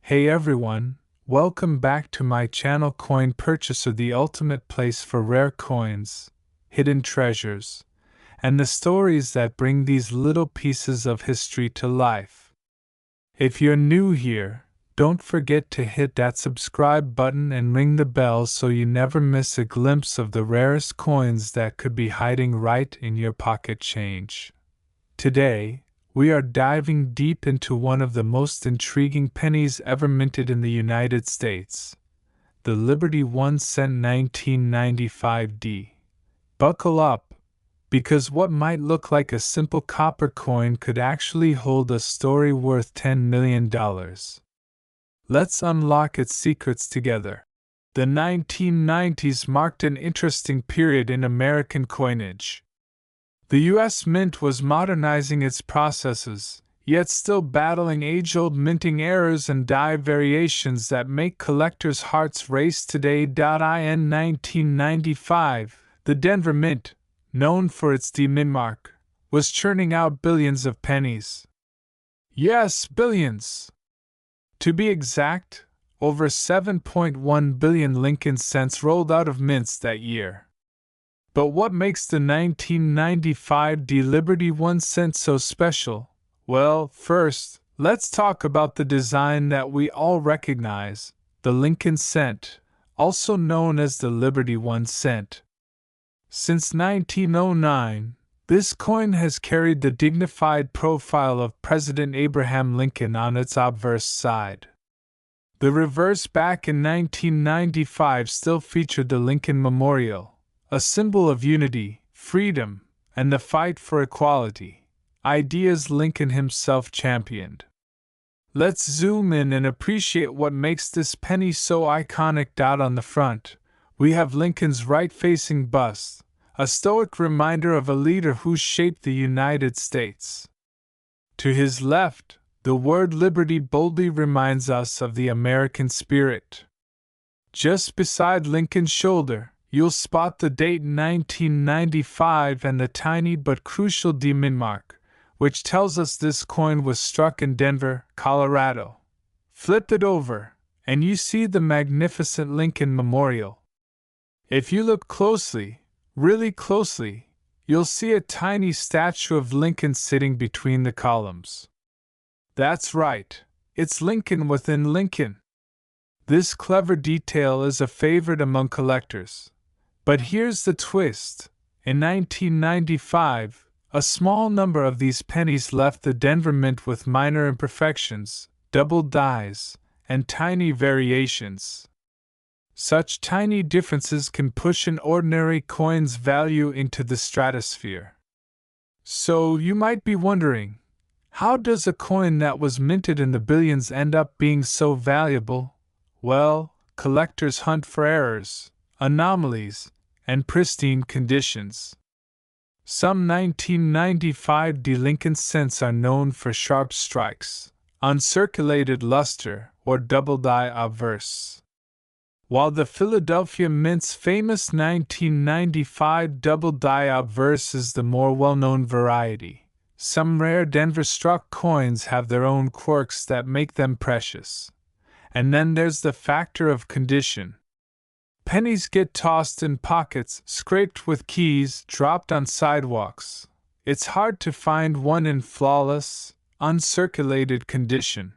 Hey everyone, welcome back to my channel Coin Purchaser, the ultimate place for rare coins, hidden treasures, and the stories that bring these little pieces of history to life. If you're new here, don't forget to hit that subscribe button and ring the bell so you never miss a glimpse of the rarest coins that could be hiding right in your pocket change. Today, we are diving deep into one of the most intriguing pennies ever minted in the United States, the Liberty 1 cent 1995D. Buckle up, because what might look like a simple copper coin could actually hold a story worth $10 million. Let's unlock its secrets together. The 1990s marked an interesting period in American coinage. The U.S. Mint was modernizing its processes, yet still battling age-old minting errors and die variations that make collectors' hearts race today. In 1995, the Denver Mint, known for its D-Mint mark, was churning out billions of pennies. Yes, billions! To be exact, over 7.1 billion Lincoln cents rolled out of mints that year. But what makes the 1995 Liberty 1 cent so special? Well, first, let's talk about the design that we all recognize, the Lincoln cent, also known as the Liberty 1 cent. Since 1909, this coin has carried the dignified profile of President Abraham Lincoln on its obverse side. The reverse back in 1995 still featured the Lincoln Memorial, a symbol of unity, freedom, and the fight for equality, ideas Lincoln himself championed. Let's zoom in and appreciate what makes this penny so iconic. On the front, we have Lincoln's right-facing bust, a stoic reminder of a leader who shaped the United States. To his left, the word liberty boldly reminds us of the American spirit. Just beside Lincoln's shoulder, you'll spot the date 1995 and the tiny but crucial D-Mint mark, which tells us this coin was struck in Denver, Colorado. Flip it over, and you see the magnificent Lincoln Memorial. If you look closely, really closely, you'll see a tiny statue of Lincoln sitting between the columns. That's right, it's Lincoln within Lincoln. This clever detail is a favorite among collectors. But here's the twist. In 1995, a small number of these pennies left the Denver Mint with minor imperfections, doubled dies, and tiny variations. Such tiny differences can push an ordinary coin's value into the stratosphere. So you might be wondering, how does a coin that was minted in the billions end up being so valuable? Well, collectors hunt for errors, anomalies, and pristine conditions. Some 1995 Lincoln cents are known for sharp strikes, uncirculated luster, or double die obverse. While the Philadelphia Mint's famous 1995 double die obverse is the more well-known variety, some rare Denver-struck coins have their own quirks that make them precious. And then there's the factor of condition. Pennies get tossed in pockets, scraped with keys, dropped on sidewalks. It's hard to find one in flawless, uncirculated condition.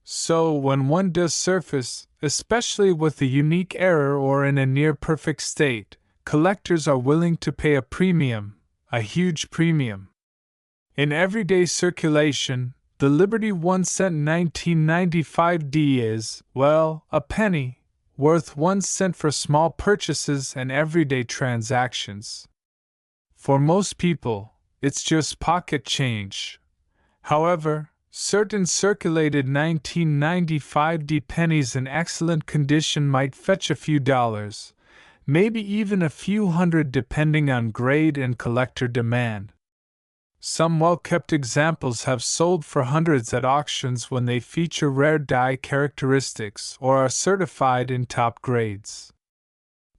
So when one does surface, especially with a unique error or in a near-perfect state, collectors are willing to pay a premium, a huge premium. In everyday circulation, the Liberty 1 cent 1995D is, well, a penny, worth 1 cent for small purchases and everyday transactions. For most people, it's just pocket change. However, certain circulated 1995D pennies in excellent condition might fetch a few dollars, maybe even a few hundred depending on grade and collector demand. Some well-kept examples have sold for hundreds at auctions when they feature rare die characteristics or are certified in top grades.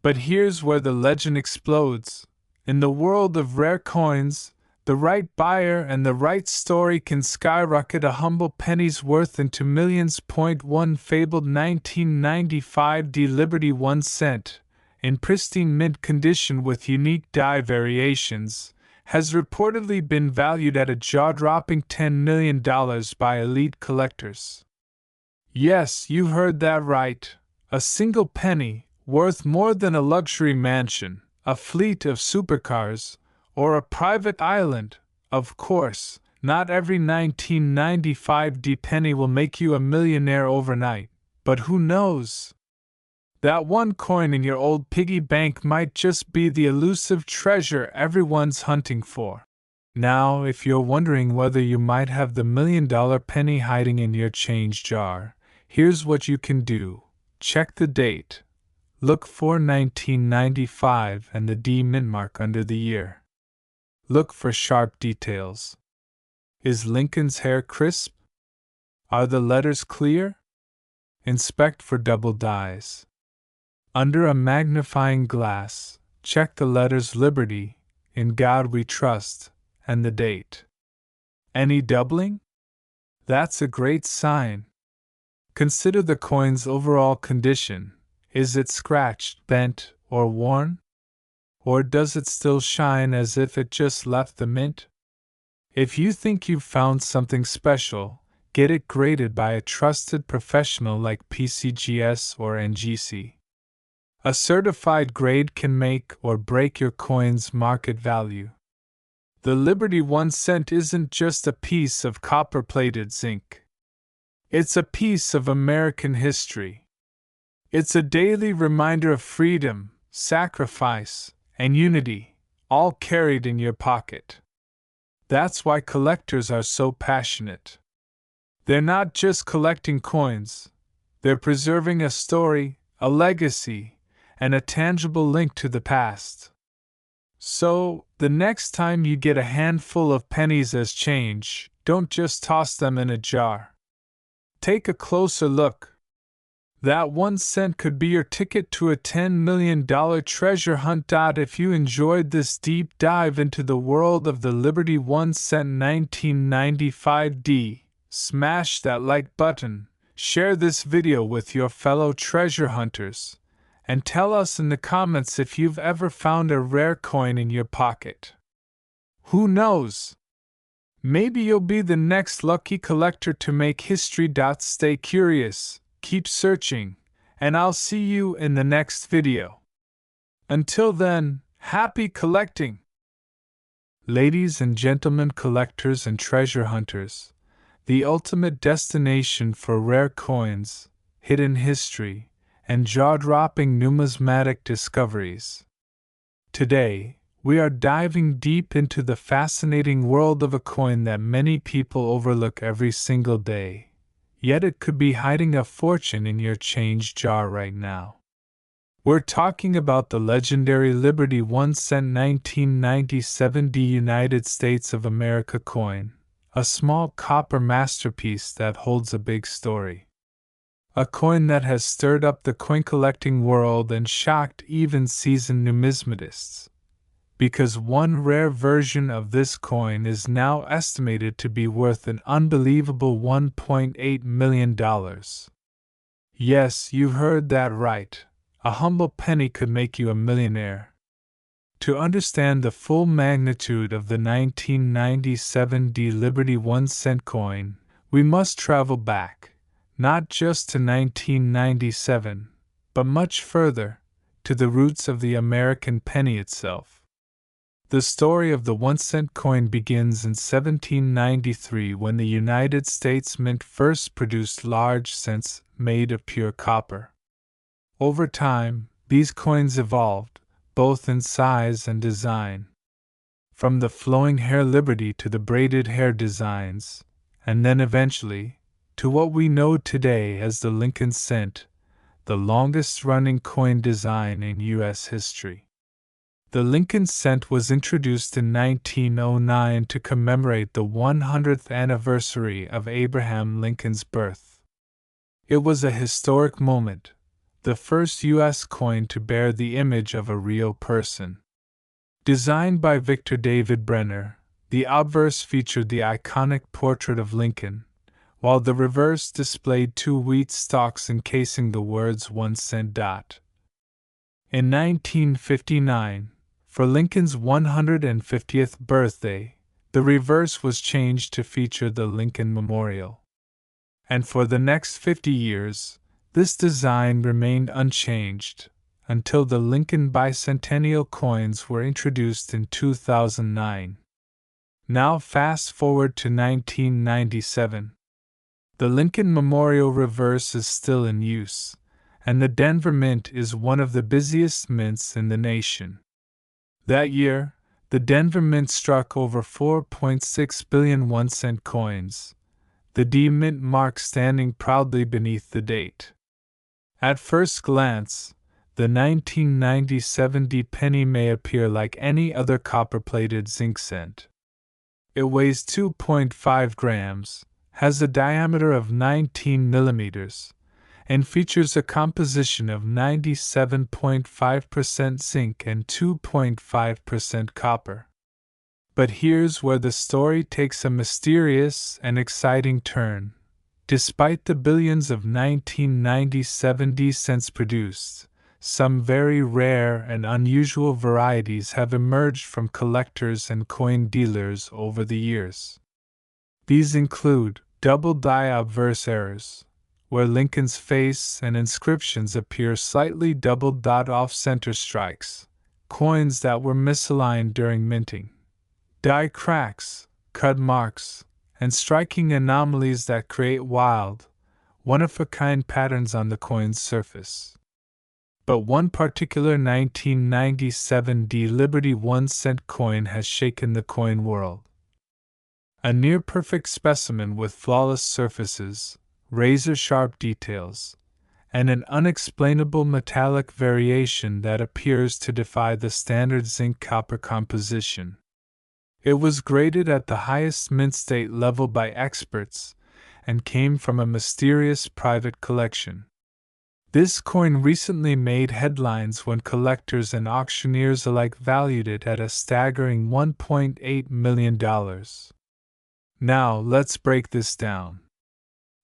But here's where the legend explodes. In the world of rare coins, The right buyer and the right story can skyrocket a humble penny's worth into millions. One fabled 1995 D Liberty 1 cent, in pristine mint condition with unique die variations, has reportedly been valued at a jaw-dropping $10 million by elite collectors. Yes, you heard that right. A single penny, worth more than a luxury mansion, a fleet of supercars, or a private island. Of course, not every 1995 D penny will make you a millionaire overnight, but who knows? That one coin in your old piggy bank might just be the elusive treasure everyone's hunting for. Now, if you're wondering whether you might have the $1 million penny hiding in your change jar, here's what you can do. Check the date. Look for 1995 and the D mint mark under the year. Look for sharp details. Is Lincoln's hair crisp? Are the letters clear? Inspect for double dyes. Under a magnifying glass, check the letters Liberty, In God We Trust, and the date. Any doubling? That's a great sign. Consider the coin's overall condition. Is it scratched, bent, or worn? Or does it still shine as if it just left the mint? If you think you've found something special, get it graded by a trusted professional like PCGS or NGC. A certified grade can make or break your coin's market value. The Liberty 1 cent isn't just a piece of copper-plated zinc. It's a piece of American history. It's a daily reminder of freedom, sacrifice, and unity, all carried in your pocket. That's why collectors are so passionate. They're not just collecting coins, they're preserving a story, a legacy, and a tangible link to the past. So, the next time you get a handful of pennies as change, don't just toss them in a jar. Take a closer look. That 1 cent could be your ticket to a $10 million treasure hunt. If you enjoyed this deep dive into the world of the Liberty 1 cent 1995 D, smash that like button, share this video with your fellow treasure hunters, and tell us in the comments if you've ever found a rare coin in your pocket. Who knows? Maybe you'll be the next lucky collector to make history. Stay curious. Keep searching, and I'll see you in the next video. Until then, happy collecting! Ladies and gentlemen, collectors and treasure hunters, the ultimate destination for rare coins, hidden history, and jaw-dropping numismatic discoveries. Today, we are diving deep into the fascinating world of a coin that many people overlook every single day. Yet it could be hiding a fortune in your change jar right now. We're talking about the legendary Liberty 1 cent 1997 D United States of America coin, a small copper masterpiece that holds a big story. A coin that has stirred up the coin collecting world and shocked even seasoned numismatists. Because one rare version of this coin is now estimated to be worth an unbelievable $1.8 million. Yes, you heard that right. A humble penny could make you a millionaire. To understand the full magnitude of the 1997 D Liberty 1 cent coin, we must travel back, not just to 1997, but much further, to the roots of the American penny itself. The story of the 1 cent coin begins in 1793 when the United States Mint first produced large cents made of pure copper. Over time, these coins evolved, both in size and design. From the flowing hair Liberty to the braided hair designs, and then eventually, to what we know today as the Lincoln cent, the longest-running coin design in U.S. history. The Lincoln cent was introduced in 1909 to commemorate the 100th anniversary of Abraham Lincoln's birth. It was a historic moment, the first U.S. coin to bear the image of a real person. Designed by Victor David Brenner, The obverse featured the iconic portrait of Lincoln, while the reverse displayed two wheat stalks encasing the words 1 cent. In 1959, for Lincoln's 150th birthday, the reverse was changed to feature the Lincoln Memorial. And for the next 50 years, this design remained unchanged, until the Lincoln bicentennial coins were introduced in 2009. Now fast forward to 1997. The Lincoln Memorial reverse is still in use, and the Denver Mint is one of the busiest mints in the nation. That year, the Denver Mint struck over 4.6 billion 1 cent coins, the D Mint mark standing proudly beneath the date. At first glance, the 1997 D penny may appear like any other copper-plated zinc cent. It weighs 2.5 grams, has a diameter of 19 millimeters, and features a composition of 97.5% zinc and 2.5% copper. But here's where the story takes a mysterious and exciting turn. Despite the billions of 1997 D cents produced, some very rare and unusual varieties have emerged from collectors and coin dealers over the years. These include double die obverse errors, where Lincoln's face and inscriptions appear slightly doubled off-center strikes, coins that were misaligned during minting, die cracks, cut marks, and striking anomalies that create wild, one-of-a-kind patterns on the coin's surface. But one particular 1997 D Liberty 1 cent coin has shaken the coin world. A near-perfect specimen with flawless surfaces, razor-sharp details, and an unexplainable metallic variation that appears to defy the standard zinc-copper composition. It was graded at the highest mint state level by experts and came from a mysterious private collection. This coin recently made headlines when collectors and auctioneers alike valued it at a staggering $1.8 million. Now, let's break this down.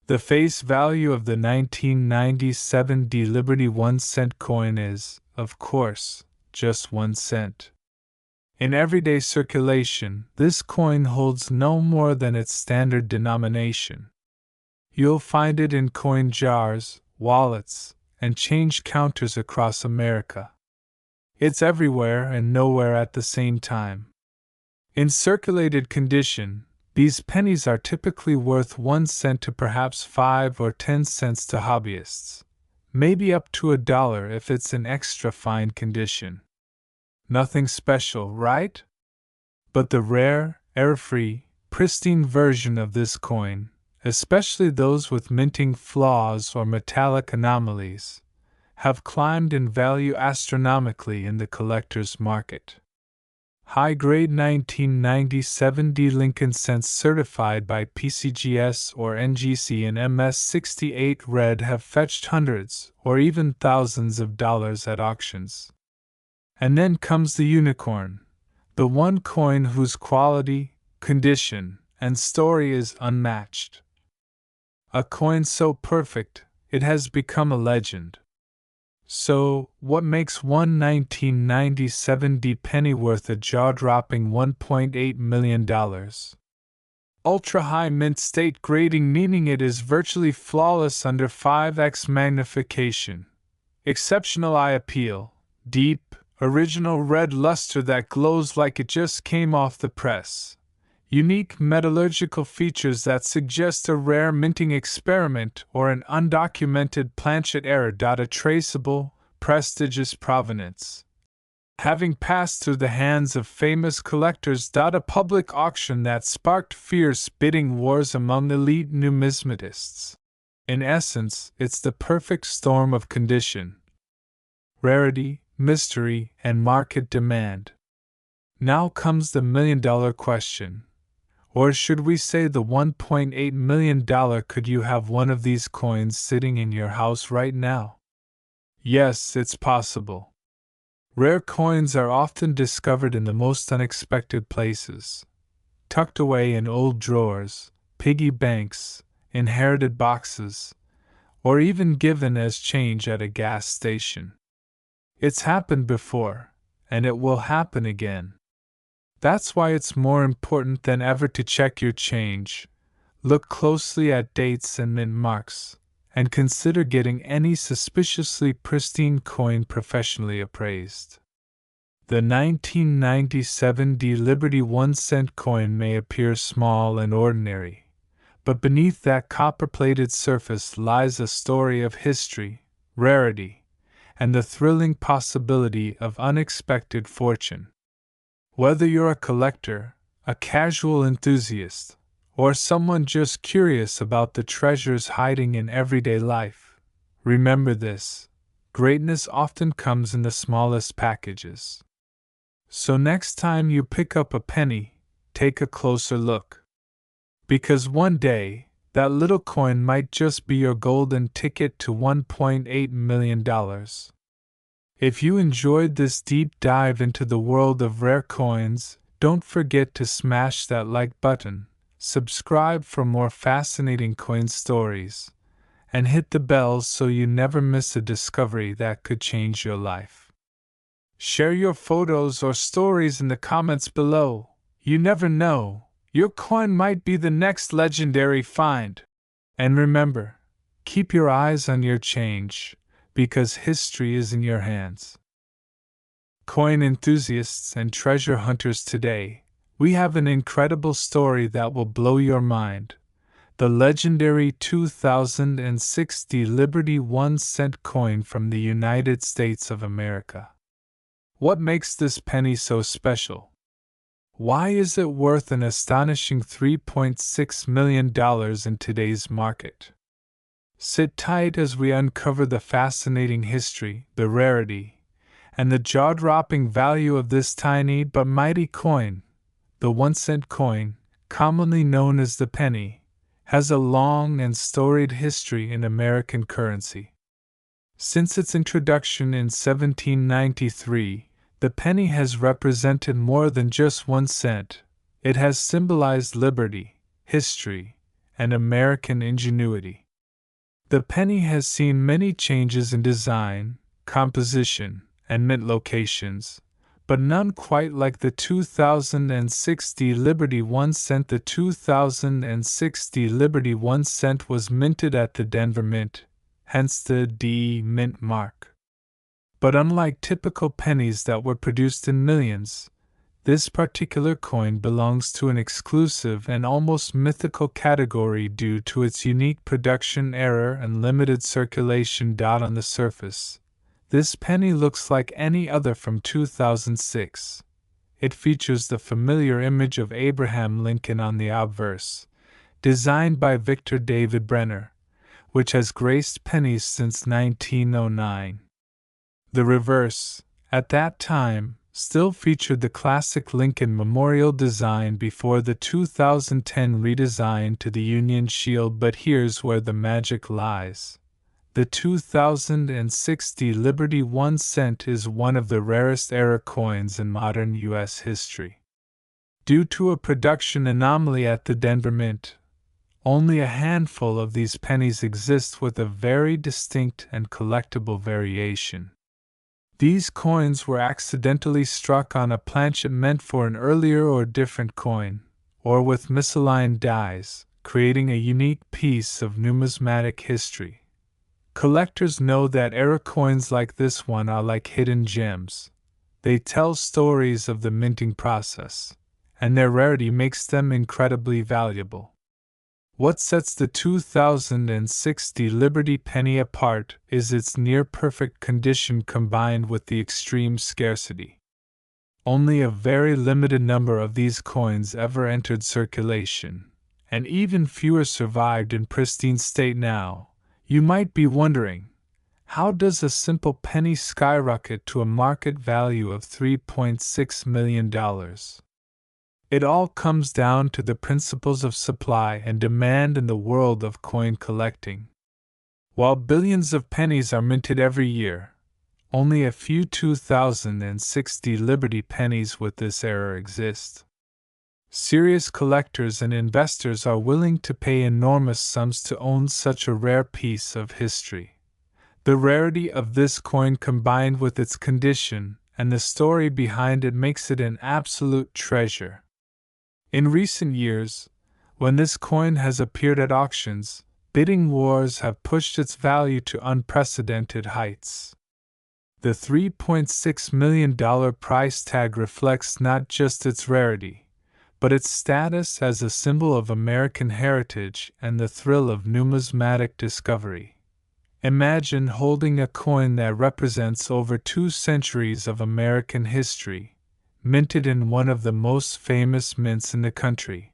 The face value of the 1997 D Liberty 1 cent coin is, of course, just 1 cent. In everyday circulation, this coin holds no more than its standard denomination. You'll find it in coin jars, wallets, and change counters across America. It's everywhere and nowhere at the same time. In circulated condition, these pennies are typically worth 1 cent to perhaps 5 or 10 cents to hobbyists, maybe up to $1 if it's in extra fine condition. Nothing special, right? But the rare, error-free, pristine version of this coin, especially those with minting flaws or metallic anomalies, have climbed in value astronomically in the collector's market. High-grade 1997 D Lincoln cents certified by PCGS or NGC and MS68 Red have fetched hundreds or even thousands of dollars at auctions. And then comes the unicorn, the one coin whose quality, condition, and story is unmatched. A coin so perfect, it has become a legend. So, what makes one 1997 D penny worth a jaw-dropping $1.8 million? Ultra-high mint state grading, meaning it is virtually flawless under 5x magnification. Exceptional eye appeal, deep, original red luster that glows like it just came off the press. Unique metallurgical features that suggest a rare minting experiment or an undocumented planchet error. A traceable, prestigious provenance. Having passed through the hands of famous collectors. A public auction that sparked fierce bidding wars among elite numismatists. In essence, it's the perfect storm of condition, rarity, mystery, and market demand. Now comes the million-dollar question. Or should we say the $1.8 million? Could you have one of these coins sitting in your house right now? Yes, it's possible. Rare coins are often discovered in the most unexpected places. tucked away in old drawers, piggy banks, inherited boxes, or even given as change at a gas station. It's happened before, and it will happen again. That's why it's more important than ever to check your change, look closely at dates and mint marks, and consider getting any suspiciously pristine coin professionally appraised. The 1997 D Liberty 1-cent coin may appear small and ordinary, but beneath that copper-plated surface lies a story of history, rarity, and the thrilling possibility of unexpected fortune. Whether you're a collector, a casual enthusiast, or someone just curious about the treasures hiding in everyday life, remember this: greatness often comes in the smallest packages. So next time you pick up a penny, take a closer look. Because one day, that little coin might just be your golden ticket to $1.8 million. If you enjoyed this deep dive into the world of rare coins, don't forget to smash that like button, subscribe for more fascinating coin stories, and hit the bell so you never miss a discovery that could change your life. Share your photos or stories in the comments below. You never know, your coin might be the next legendary find. And remember, keep your eyes on your change, because history is in your hands. Coin enthusiasts and treasure hunters today, we have an incredible story that will blow your mind. The legendary 2060 Liberty 1-cent coin from the United States of America. What makes this penny so special? Why is it worth an astonishing $3.6 million in today's market? Sit tight as we uncover the fascinating history, the rarity, and the jaw-dropping value of this tiny but mighty coin. The 1-cent coin, commonly known as the penny, has a long and storied history in American currency. Since its introduction in 1793, the penny has represented more than just 1 cent. It has symbolized liberty, history, and American ingenuity. The penny has seen many changes in design, composition, and mint locations, but none quite like the 2060 Liberty 1 cent. The 2060 Liberty 1 cent was minted at the Denver Mint, hence the D Mint mark. But unlike typical pennies that were produced in millions, this particular coin belongs to an exclusive and almost mythical category due to its unique production error and limited circulation. On the surface, this penny looks like any other from 2006. It features the familiar image of Abraham Lincoln on the obverse, designed by Victor David Brenner, which has graced pennies since 1909. The reverse, at that time, still featured the classic Lincoln Memorial design before the 2010 redesign to the Union Shield. But here's where the magic lies. The 2060 Liberty 1 cent is one of the rarest era coins in modern U.S. history. Due to a production anomaly at the Denver Mint, only a handful of these pennies exist with a very distinct and collectible variation. These coins were accidentally struck on a planchet meant for an earlier or different coin, or with misaligned dies, creating a unique piece of numismatic history. Collectors know that era coins like this one are like hidden gems. They tell stories of the minting process, and their rarity makes them incredibly valuable. What sets the 2060 Liberty penny apart is its near-perfect condition combined with the extreme scarcity. Only a very limited number of these coins ever entered circulation, and even fewer survived in pristine state now. You might be wondering, how does a simple penny skyrocket to a market value of $3.6 million? It all comes down to the principles of supply and demand in the world of coin collecting. While billions of pennies are minted every year, only a few 2060 Liberty pennies with this era exist. Serious collectors and investors are willing to pay enormous sums to own such a rare piece of history. The rarity of this coin combined with its condition and the story behind it makes it an absolute treasure. In recent years, when this coin has appeared at auctions, bidding wars have pushed its value to unprecedented heights. The $3.6 million price tag reflects not just its rarity, but its status as a symbol of American heritage and the thrill of numismatic discovery. Imagine holding a coin that represents over 2 centuries of American history, minted in one of the most famous mints in the country,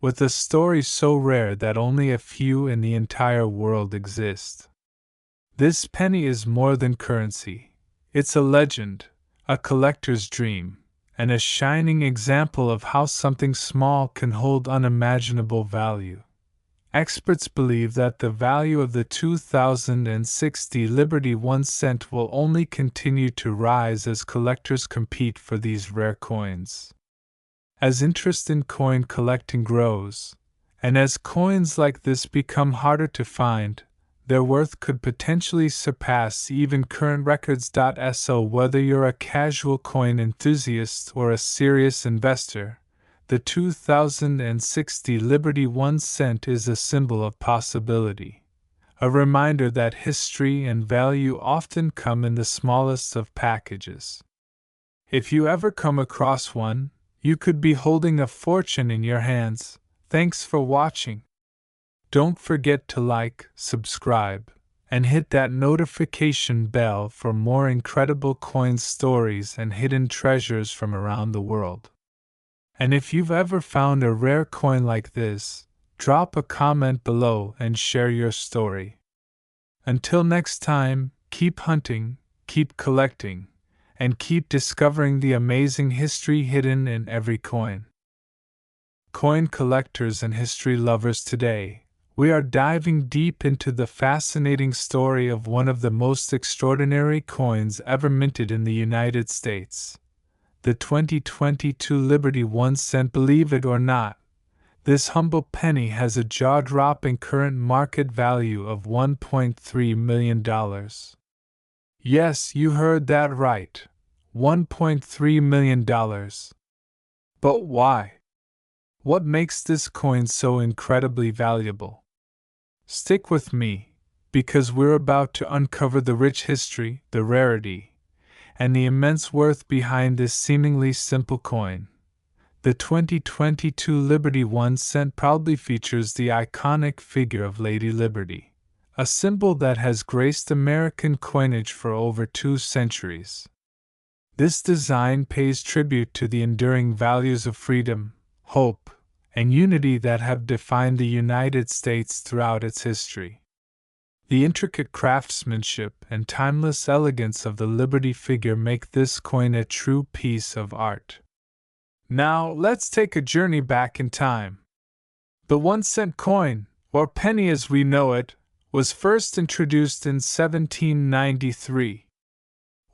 with a story so rare that only a few in the entire world exist. This penny is more than currency. It's a legend, a collector's dream, and a shining example of how something small can hold unimaginable value. Experts believe that the value of the 2060 Liberty 1 cent will only continue to rise as collectors compete for these rare coins. As interest in coin collecting grows, and as coins like this become harder to find, their worth could potentially surpass even current records. So whether you're a casual coin enthusiast or a serious investor, the 2060 Liberty 1 cent is a symbol of possibility, a reminder that history and value often come in the smallest of packages. If you ever come across one, you could be holding a fortune in your hands. Thanks for watching. Don't forget to like, subscribe, and hit that notification bell for more incredible coin stories and hidden treasures from around the world. And if you've ever found a rare coin like this, drop a comment below and share your story. Until next time, keep hunting, keep collecting, and keep discovering the amazing history hidden in every coin. Coin collectors and history lovers today, we are diving deep into the fascinating story of one of the most extraordinary coins ever minted in the United States. The 2022 Liberty 1 cent. Believe it or not, this humble penny has a jaw-dropping current market value of $1.3 million. Yes, you heard that right. $1.3 million. But why? What makes this coin so incredibly valuable? Stick with me, because we're about to uncover the rich history, the rarity, and the immense worth behind this seemingly simple coin. The 2022 Liberty 1 cent proudly features the iconic figure of Lady Liberty, a symbol that has graced American coinage for over 2 centuries. This design pays tribute to the enduring values of freedom, hope, and unity that have defined the United States throughout its history. The intricate craftsmanship and timeless elegance of the Liberty figure make this coin a true piece of art. Now, let's take a journey back in time. The 1 cent coin, or penny as we know it, was first introduced in 1793.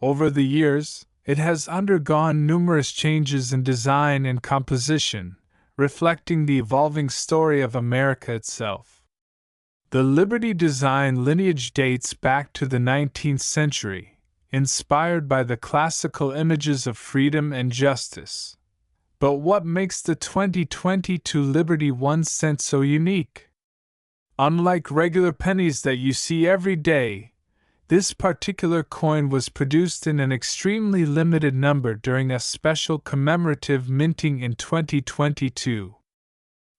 Over the years, it has undergone numerous changes in design and composition, reflecting the evolving story of America itself. The Liberty design lineage dates back to the 19th century, inspired by the classical images of freedom and justice. But what makes the 2022 Liberty 1 cent so unique? Unlike regular pennies that you see every day, this particular coin was produced in an extremely limited number during a special commemorative minting in 2022.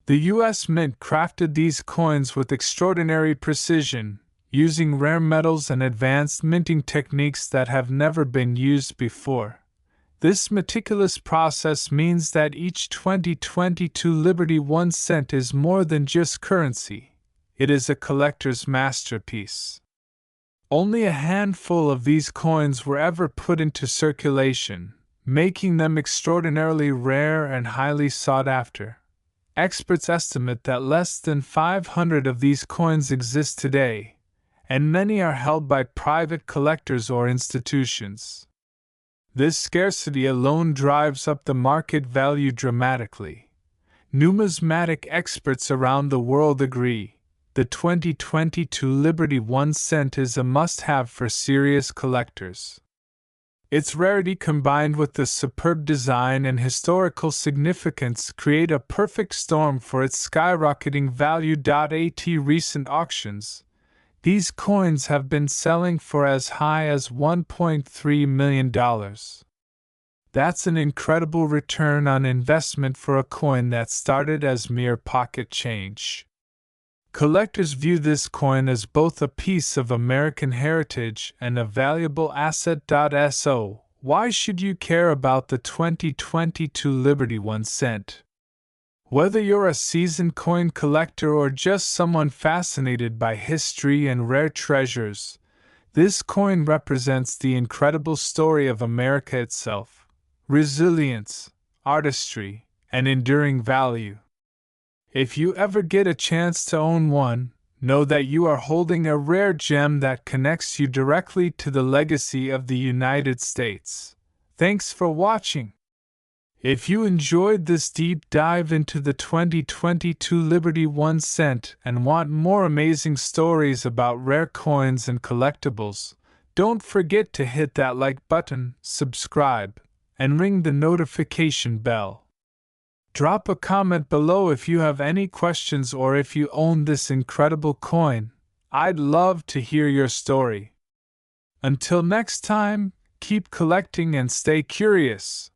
The U.S. Mint crafted these coins with extraordinary precision, using rare metals and advanced minting techniques that have never been used before. This meticulous process means that each 2022 Liberty 1 cent is more than just currency. It is a collector's masterpiece. Only a handful of these coins were ever put into circulation, making them extraordinarily rare and highly sought after. Experts estimate that less than 500 of these coins exist today, and many are held by private collectors or institutions. This scarcity alone drives up the market value dramatically, Numismatic experts around the world agree. The 2022 Liberty 1 cent is a must-have for serious collectors. Its rarity combined with the superb design and historical significance create a perfect storm for its skyrocketing value. At recent auctions, these coins have been selling for as high as $1.3 million. That's an incredible return on investment for a coin that started as mere pocket change. Collectors view this coin as both a piece of American heritage and a valuable asset. So, why should you care about the 2022 Liberty 1 cent? Whether you're a seasoned coin collector or just someone fascinated by history and rare treasures, this coin represents the incredible story of America itself: resilience, artistry, and enduring value. If you ever get a chance to own one, know that you are holding a rare gem that connects you directly to the legacy of the United States. Thanks for watching. If you enjoyed this deep dive into the 2022 Liberty 1 cent and want more amazing stories about rare coins and collectibles, don't forget to hit that like button, subscribe, and ring the notification bell. Drop a comment below if you have any questions or if you own this incredible coin. I'd love to hear your story. Until next time, keep collecting and stay curious.